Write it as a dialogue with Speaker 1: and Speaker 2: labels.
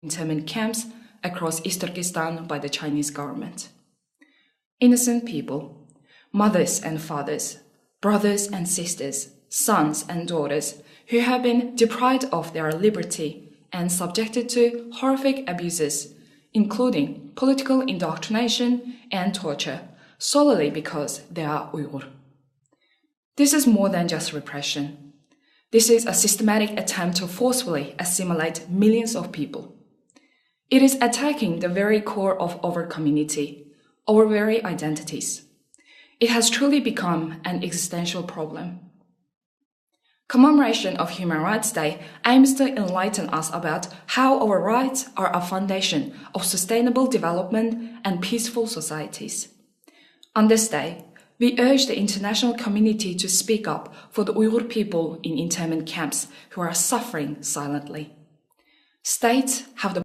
Speaker 1: internment camps across East Turkestan by the Chinese government. Innocent people, mothers and fathers, brothers and sisters, sons and daughters who have been deprived of their liberty and subjected to horrific abuses, including political indoctrination and torture, solely because they are Uyghur. This is more than just repression. This is a systematic attempt to forcefully assimilate millions of people. It is attacking the very core of our community, our very identities. It has truly become an existential problem. Commemoration of Human Rights Day aims to enlighten us about how our rights are a foundation of sustainable development and peaceful societies. On this day, we urge the international community to speak up for the Uyghur people in internment camps who are suffering silently. States have the